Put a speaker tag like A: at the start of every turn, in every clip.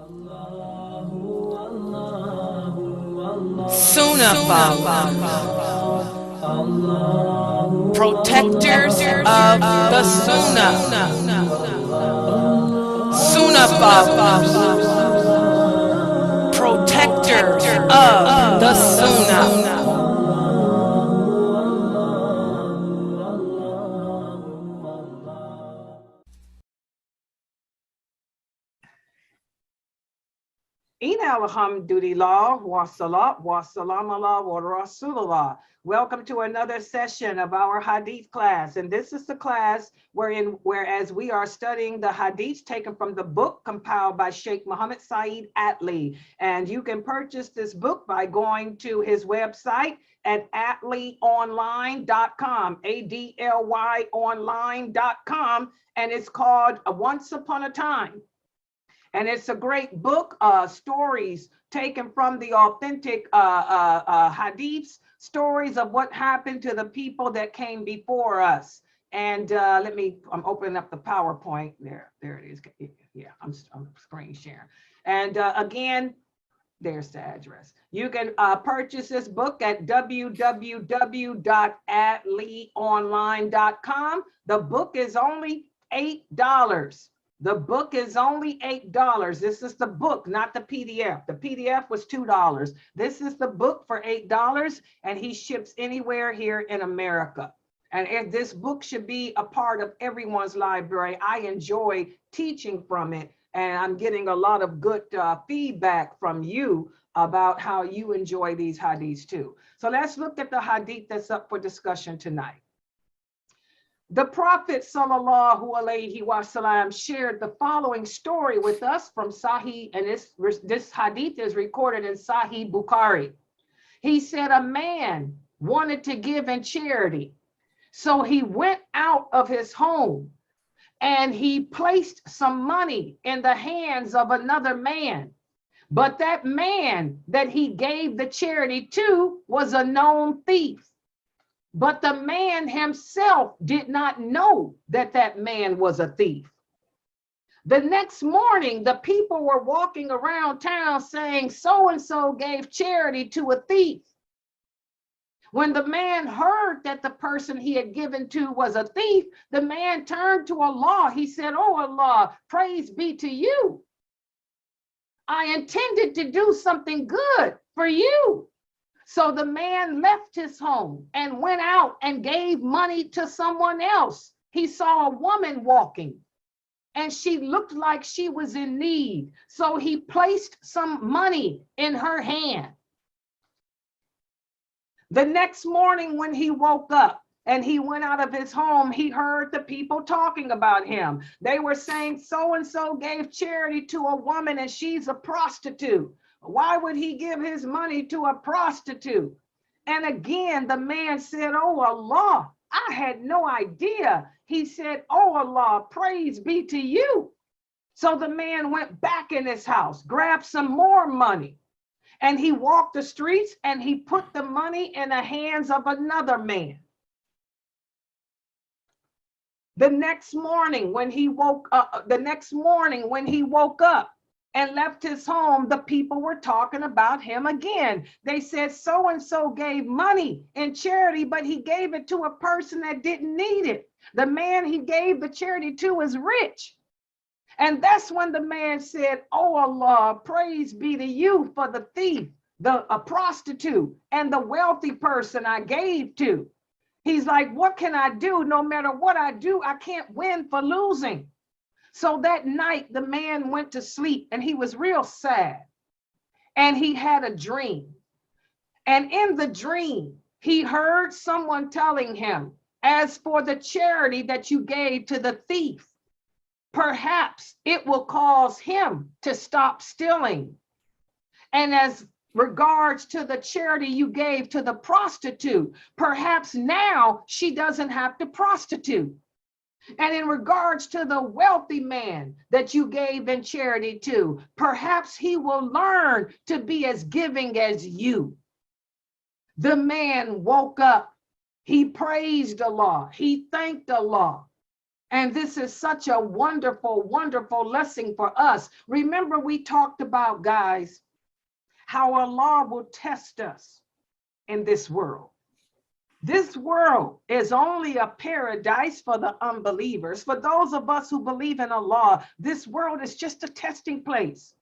A: Sunnahfollowers, protectors of the Sunnah. Sunnahfollowers, protectors of the Sunnah.
B: Alhamdulillah, wa salat, wa salam ala wa rasulullah. Welcome to another session of our hadith class. And this is the class whereas we are studying the hadiths taken from the book compiled by Sheikh Muhammad Saeed Atli. And you can purchase this book by going to his website at adlyonline.com, ADLY online.com. And it's called Once Upon a Time. And it's a great book, stories taken from the authentic hadiths, stories of what happened to the people that came before us. And I'm opening up the PowerPoint. There it is. Yeah, I'm screen sharing. And again, there's the address. You can purchase this book at www.adlyonline.com. The book is only $8. The book is only $8. This is the book, not the PDF. The PDF was $2. This is the book for $8, and he ships anywhere here in America. And if this book should be a part of everyone's library, I enjoy teaching from it, and I'm getting a lot of good feedback from you about how you enjoy these hadiths too. So let's look at the hadith that's up for discussion tonight. The Prophet sallallahu alaihi wasallam shared the following story with us from Sahih, and this hadith is recorded in Sahih Bukhari. He said a man wanted to give in charity, so he went out of his home and he placed some money in the hands of another man. But that man that he gave the charity to was a known thief. But the man himself did not know that that man was a thief. The next morning, the people were walking around town saying, so-and-so gave charity to a thief. When the man heard that the person he had given to was a thief, the man turned to Allah. He said, "Oh Allah, praise be to you. I intended to do something good for you." So the man left his home and went out and gave money to someone else. He saw a woman walking and she looked like she was in need. So he placed some money in her hand. The next morning when he woke up and he went out of his home, he heard the people talking about him. They were saying, so-and-so gave charity to a woman and she's a prostitute. Why would he give his money to a prostitute? And again, the man said, "Oh Allah, I had no idea." He said, "Oh Allah, praise be to you." So the man went back in his house, grabbed some more money, and he walked the streets and he put the money in the hands of another man. The next morning when he woke up, and left his home, the people were talking about him again. They said, so-and-so gave money in charity, but he gave it to a person that didn't need it. The man he gave the charity to is rich. And that's when the man said, "Oh Allah, praise be to you for the thief, a prostitute, and the wealthy person I gave to." He's like, what can I do? No matter what I do, I can't win for losing. So that night, the man went to sleep and he was real sad. And he had a dream. And in the dream, he heard someone telling him, "As for the charity that you gave to the thief, perhaps it will cause him to stop stealing. And as regards to the charity you gave to the prostitute, perhaps now she doesn't have to prostitute. And in regards to the wealthy man that you gave in charity to, perhaps he will learn to be as giving as you." The man woke up. He praised Allah. He thanked Allah. And this is such a wonderful, wonderful lesson for us. Remember, we talked about, guys, how Allah will test us in this world. This world is only a paradise for the unbelievers. For those of us who believe in Allah, this world is just a testing place.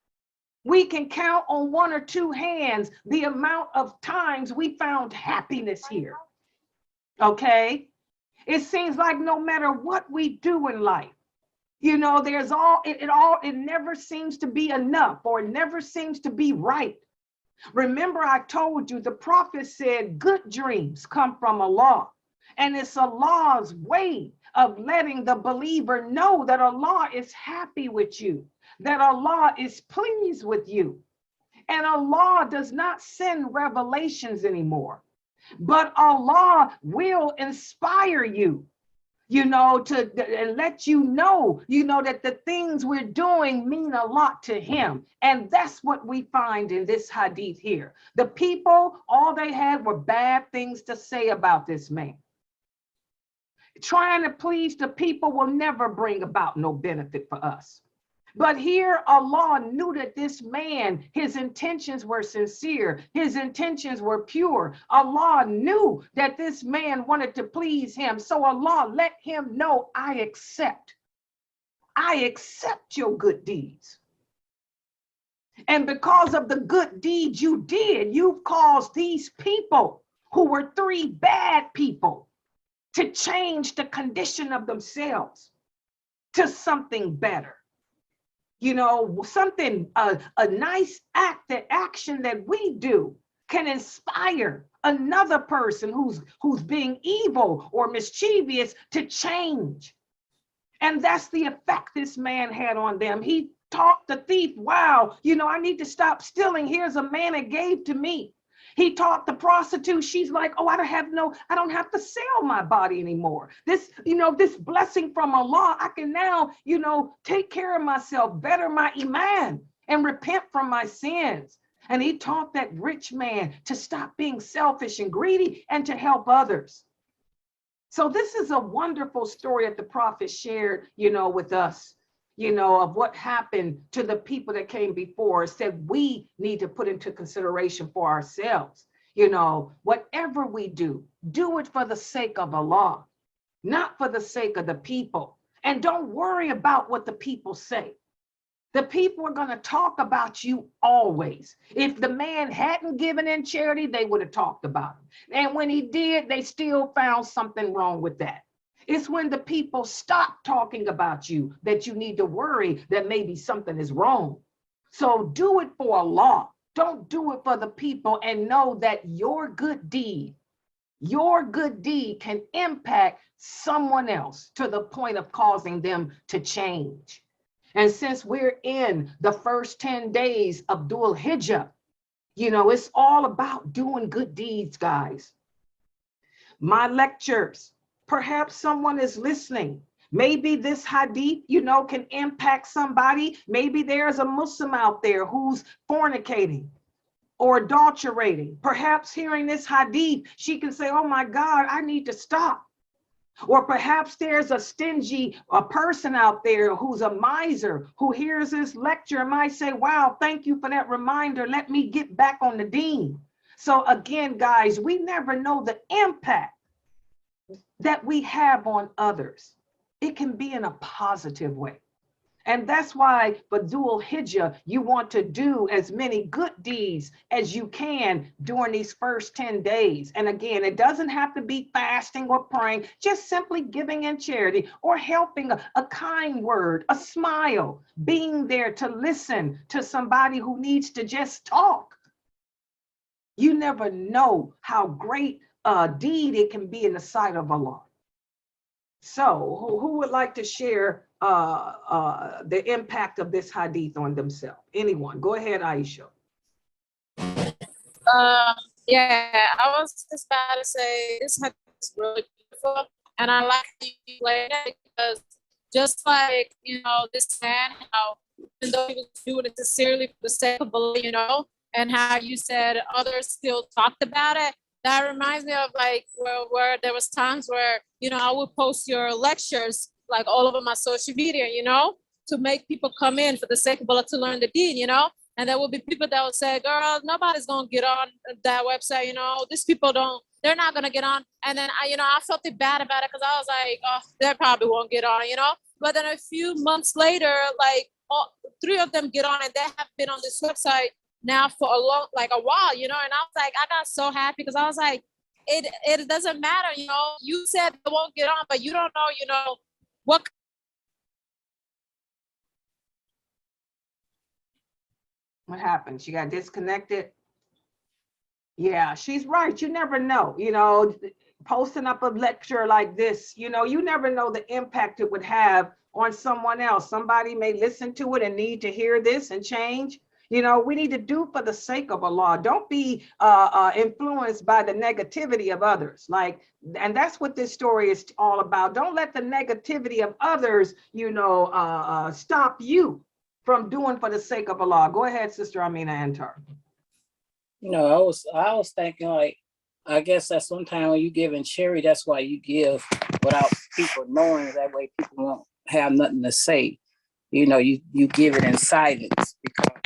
B: We can count on one or two hands the amount of times we found happiness here. Okay? It seems like no matter what we do in life, you know, there's it never seems to be enough, or it never seems to be right. Remember, I told you the prophet said good dreams come from Allah, and it's Allah's way of letting the believer know that Allah is happy with you, that Allah is pleased with you. And Allah does not send revelations anymore, but Allah will inspire you, you know, and let you know, that the things we're doing mean a lot to him. And that's what we find in this hadith here. The people, all they had were bad things to say about this man. Trying to please the people will never bring about no benefit for us. But here Allah knew that this man, his intentions were sincere. His intentions were pure. Allah knew that this man wanted to please him. So Allah let him know, I accept your good deeds. And because of the good deeds you did, you've caused these people, who were three bad people, to change the condition of themselves to something better. You know, something, a nice action that we do can inspire another person who's being evil or mischievous to change. And that's the effect this man had on them. He taught the thief, wow, I need to stop stealing. Here's a man that gave to me. He taught the prostitute, she's like, oh, I don't have to sell my body anymore. This blessing from Allah, I can now, take care of myself, better my iman, and repent from my sins. And he taught that rich man to stop being selfish and greedy and to help others. So this is a wonderful story that the prophet shared, with us, of what happened to the people that came before us, that we need to put into consideration for ourselves. Whatever we do it for the sake of Allah, not for the sake of the people. And don't worry about what the people say. The people are going to talk about you always. If the man hadn't given in charity, they would have talked about him. And when he did, they still found something wrong with that. It's when the people stop talking about you that you need to worry that maybe something is wrong. So do it for Allah. Don't do it for the people, and know that your good deed can impact someone else to the point of causing them to change. And since we're in the first 10 days of Dhul Hijjah, it's all about doing good deeds, guys. My lectures, perhaps someone is listening. Maybe this hadith, can impact somebody. Maybe there's a Muslim out there who's fornicating or adulterating. Perhaps hearing this hadith, she can say, oh my God, I need to stop. Or perhaps there's a person out there who's a miser, who hears this lecture and might say, wow, thank you for that reminder. Let me get back on the deen. So again, guys, we never know the impact that we have on others. It can be in a positive way. And that's why for Dhul Hijjah, you want to do as many good deeds as you can during these first 10 days. And again, it doesn't have to be fasting or praying, just simply giving in charity or helping, a kind word, a smile, being there to listen to somebody who needs to just talk. You never know how great a deed it can be in the sight of Allah. So who would like to share the impact of this hadith on themselves? Anyone? Go ahead, Aisha.
C: Yeah, I was just about to say this hadith is really beautiful, and I like how you played it, because just like, this man, how even though he was doing it sincerely for the sake of Allah, and how you said others still talked about it. That reminds me of like where there was times where, I would post your lectures like all over my social media, you know, to make people come in for the sake of Allah to learn the deen, you know. And there will be people that will say, girl, nobody's gonna get on that website, you know, these people they're not gonna get on. And then I felt bad about it because I was like, oh, they probably won't get on, you know. But then a few months later, like three of them get on, and they have been on this website now for a while, you know. And I was like, I got so happy because I was like, it doesn't matter, you know. You said they won't get on, but you don't know, you know, what.
B: What happened? She got disconnected. Yeah, she's right. You never know, you know, posting up a lecture like this, you know, you never know the impact it would have on someone else. Somebody may listen to it and need to hear this and change. You know, we need to do for the sake of Allah. Don't be influenced by the negativity of others. Like, and that's what this story is all about. Don't let the negativity of others, you know, stop you from doing for the sake of Allah. Go ahead, Sister Amina Antar.
D: You know, I was thinking, like, I guess that's sometimes when you give in charity, that's why you give without people knowing. That way people won't have nothing to say. You know, you give it in silence because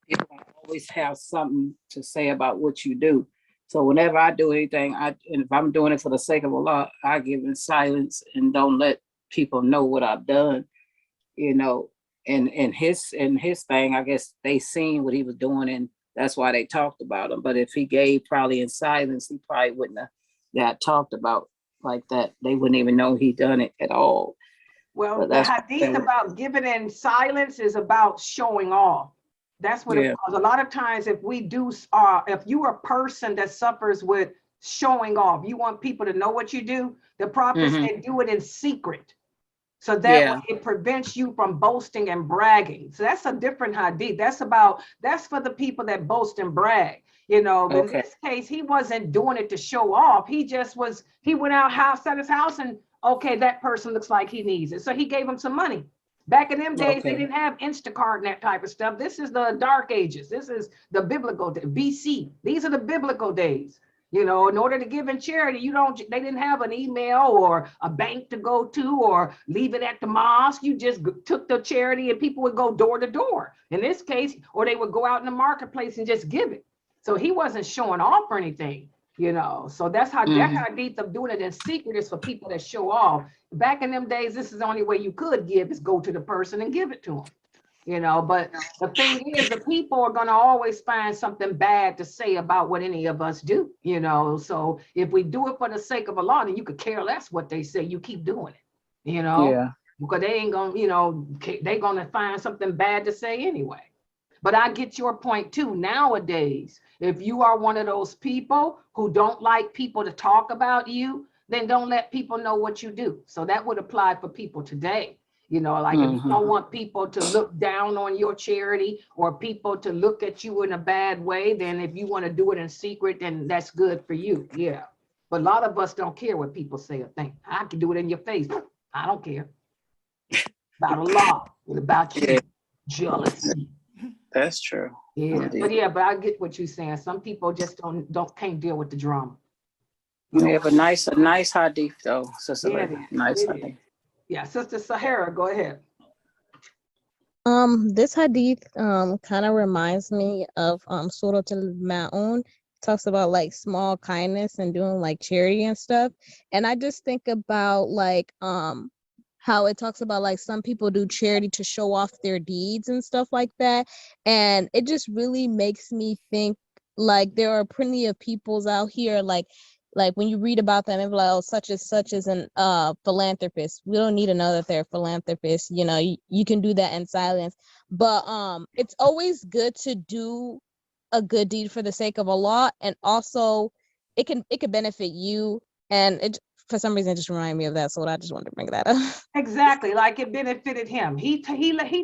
D: people don't always have something to say about what you do. So whenever I do anything, and if I'm doing it for the sake of Allah, I give in silence and don't let people know what I've done. You know, and his thing, I guess they seen what he was doing, and that's why they talked about him. But if he gave probably in silence, he probably wouldn't have got talked about like that. They wouldn't even know he done it at all.
B: Well, the hadith about giving in silence is about showing off. That's what it was. A lot of times, if we do, if you're a person that suffers with showing off, you want people to know what you do, the Prophet said do it in secret. So that way it prevents you from boasting and bragging. So that's a different hadith. That's for the people that boast and brag. You know, in this case, he wasn't doing it to show off. He went out his house and, okay, that person looks like he needs it. So he gave him some money. Back in them days, they didn't have Instacart and that type of stuff. This is the dark ages. This is the biblical BC. These are the biblical days. You know, in order to give in charity, they didn't have an email or a bank to go to or leave it at the mosque. You just took the charity and people would go door to door. In this case, or they would go out in the marketplace and just give it. So he wasn't showing off or anything, you know. So that's how that hadith of doing it in secret is for people that show off. Back in them days, this is the only way you could give is go to the person and give it to them. You know, but the thing is, the people are going to always find something bad to say about what any of us do, you know. So if we do it for the sake of Allah, then you could care less what they say. You keep doing it, you know, because they ain't going to, you know, they're going to find something bad to say anyway. But I get your point too. Nowadays, if you are one of those people who don't like people to talk about you, then don't let people know what you do. So that would apply for people today. You know, like if you don't want people to look down on your charity or people to look at you in a bad way, then if you want to do it in secret, then that's good for you. Yeah. But a lot of us don't care what people say or think. I can do it in your face. I don't care. About Allah. What about you? Jealousy.
D: That's true.
B: Yeah. But I get what you're saying. Some people just can't deal with the drama.
D: Yeah, but a nice hadith though, Sister Lady. Nice hadith.
B: Yeah, Sister Sahara, go ahead.
E: This hadith kind of reminds me of Surah Al-Ma'un. Talks about like small kindness and doing like charity and stuff. And I just think about like how it talks about like some people do charity to show off their deeds and stuff like that. And it just really makes me think like there are plenty of peoples out here like when you read about them, it's like, oh, such as an philanthropist. We don't need to know that they're philanthropists. You know, you can do that in silence. But it's always good to do a good deed for the sake of Allah, and also it can benefit you. And it for some reason it just reminded me of that, so I just wanted to bring that up.
B: Exactly, like it benefited him. He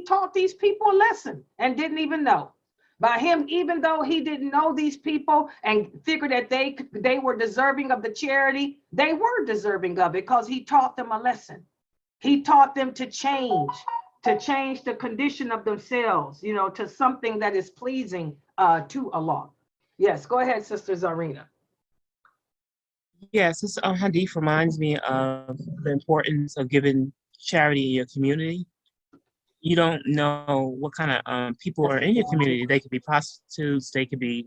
B: taught these people a lesson and didn't even know. By him, even though he didn't know these people and figured that they were deserving of the charity, they were deserving of it because he taught them a lesson. He taught them to change the condition of themselves, you know, to something that is pleasing to Allah. Yes, go ahead, Sister Zarina.
F: Yes, this hadith reminds me of the importance of giving charity in your community, you don't know what kind of people are in your community. They could be prostitutes, they could be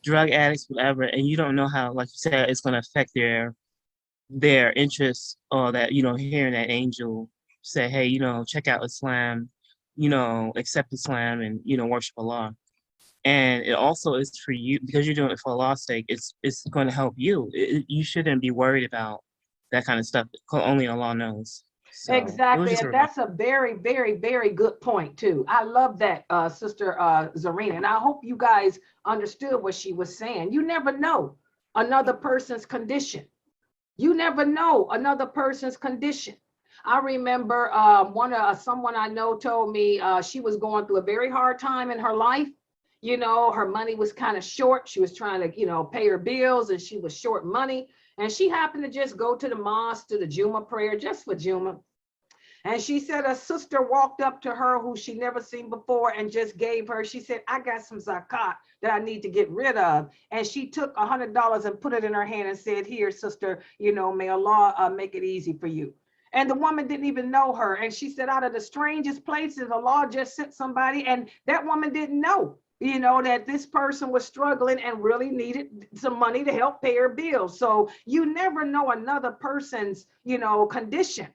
F: drug addicts, whatever, and you don't know how, like you said, it's going to affect their interests, or that, hearing that angel say, hey, check out Islam, accept Islam and, worship Allah. And it also is for you, because you're doing it for Allah's sake. It's going to help you. You shouldn't be worried about that kind of stuff. Only Allah knows. So
B: exactly, and that's a very, very, very good point too. I love that, Sister Zarina, and I hope you guys understood what she was saying. You never know another person's condition. You never know another person's condition. I remember someone I know told me she was going through a very hard time in her life. Her money was kind of short. She was trying to, pay her bills, and she was short money. And she happened to just go to the mosque, to the Juma prayer, just for Juma. And she said a sister walked up to her who she never seen before and just gave her, she said, I got some zakat that I need to get rid of. And she took $100 and put it in her hand and said, here, sister, may Allah make it easy for you. And the woman didn't even know her. And she said, out of the strangest places, Allah just sent somebody. And that woman didn't know, that this person was struggling and really needed some money to help pay her bills. So you never know another person's, condition.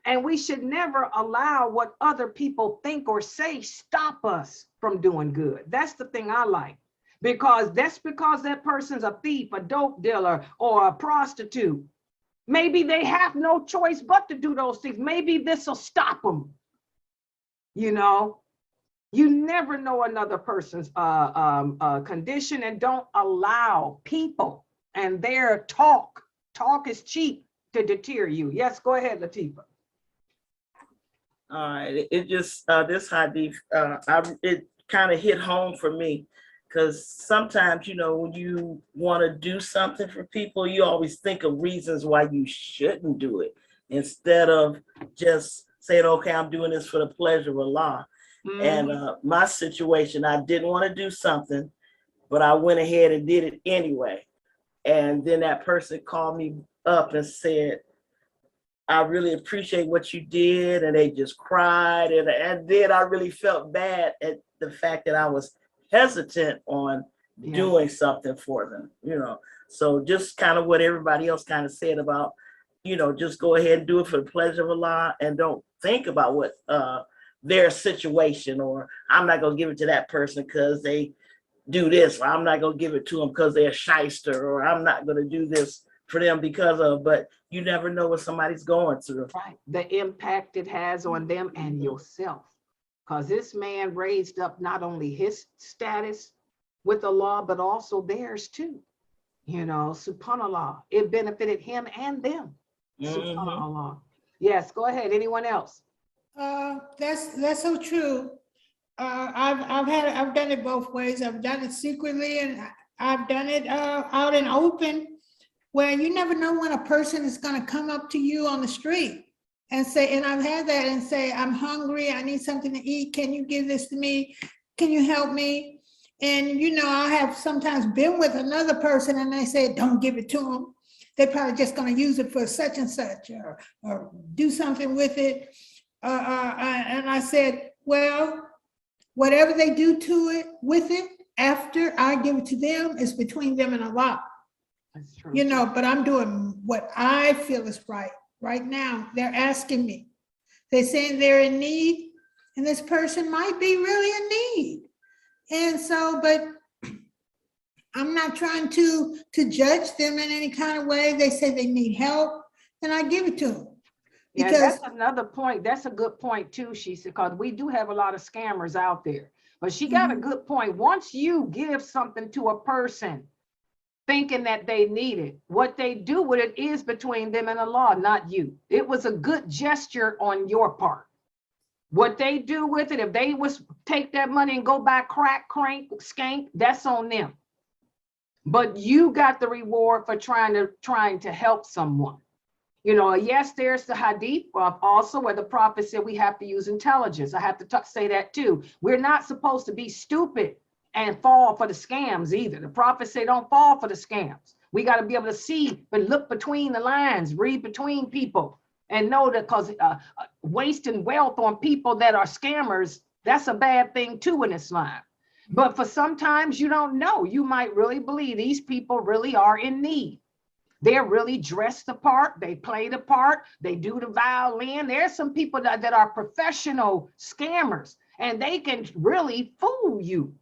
B: And we should never allow what other people think or say stop us from doing good. That's the thing I like, because that person's a thief, a dope dealer, or a prostitute. Maybe they have no choice but to do those things. Maybe this will stop them. You never know another person's condition, and don't allow people and their talk is cheap, to deter you. Yes, go ahead, Latifa.
G: All right, it just this hadith, it kind of hit home for me, because sometimes, when you want to do something for people, you always think of reasons why you shouldn't do it, instead of just saying, okay, I'm doing this for the pleasure of Allah. And my situation, I didn't want to do something, but I went ahead and did it anyway. And then that person called me up and said, I really appreciate what you did. And they just cried. And then I really felt bad at the fact that I was hesitant on doing something for them, So just kind of what everybody else kind of said about, just go ahead and do it for the pleasure of Allah, and don't think about what their situation, or I'm not going to give it to that person because they do this, or I'm not going to give it to them because they're a shyster, or I'm not going to do this for them because of, but you never know what somebody's going through.
B: Right. The impact it has on them and yourself. Because this man raised up not only his status with Allah, but also theirs too. Subhanallah. It benefited him and them. Subhanallah. Yes, go ahead. Anyone else?
H: That's so true. I've done it both ways. I've done it secretly, and I've done it out in open, where you never know when a person is going to come up to you on the street and say, and I've had that, and say, I'm hungry, I need something to eat. Can you give this to me? Can you help me? And, I have sometimes been with another person and they say, don't give it to them. They're probably just going to use it for such and such, or do something with it. And I said, well, whatever they do to it, with it, after I give it to them, is between them and Allah.
B: That's true.
H: But I'm doing what I feel is right. Right now, they're asking me. They're saying they're in need, and this person might be really in need. And so, but I'm not trying to judge them in any kind of way. They say they need help, and I give it to them.
B: Yeah,
H: Because
B: that's another point. That's a good point too, she said, because we do have a lot of scammers out there. But she got a good point. Once you give something to a person thinking that they need it, what they do with it is between them and Allah, not you. It was a good gesture on your part. What they do with it, if they was take that money and go buy crack, crank, skank, that's on them. But you got the reward for trying to help someone. Yes, there's the hadith also where the prophet said we have to use intelligence. I have to say that too. We're not supposed to be stupid and fall for the scams either. The prophet said don't fall for the scams. We got to be able to see, but look between the lines, read between people. and know that, because wasting wealth on people that are scammers, that's a bad thing too in Islam. But for sometimes you don't know, you might really believe these people really are in need. They're really dressed the part, they play the part, they do the violin. There's some people that are professional scammers, and they can really fool you.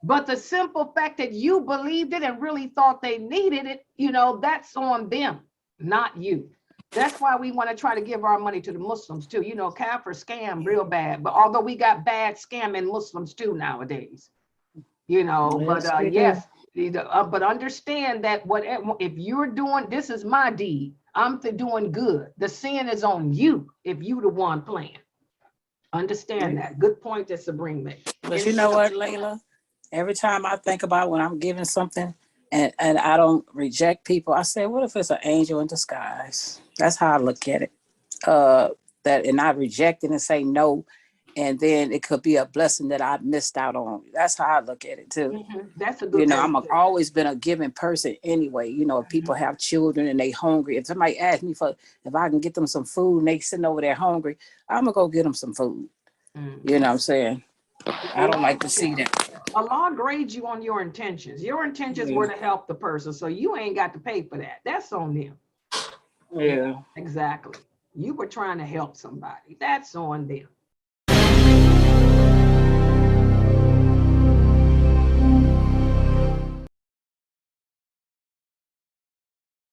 B: But the simple fact that you believed it and really thought they needed it, that's on them, not you. That's why we want to try to give our money to the Muslims too. Kafir scam real bad, but although we got bad scamming Muslims too nowadays,
D: Yes,
B: but
D: we do.
B: yes, but understand that whatever, if you're doing, this is my deed, I'm doing good. The sin is on you if you the one playing. Understand that. Good point that Sabrina made.
D: But you know what, Layla? Every time I think about when I'm giving something and I don't reject people, I say, what if it's an angel in disguise? That's how I look at it. That and I reject it and say no, and then it could be a blessing that I missed out on. That's how I look at it too.
B: That's a good
D: I'm
B: point.
D: always been a giving person anyway. If people have children and they hungry, if somebody asks me if I can get them some food and they sitting over there hungry, I'm gonna go get them some food. You know what I'm saying? I don't like to see that.
B: Allah grades you on your intentions. Your intentions were to help the person, so you ain't got to pay for that. That's on them.
D: Yeah.
B: Exactly. You were trying to help somebody. That's on them.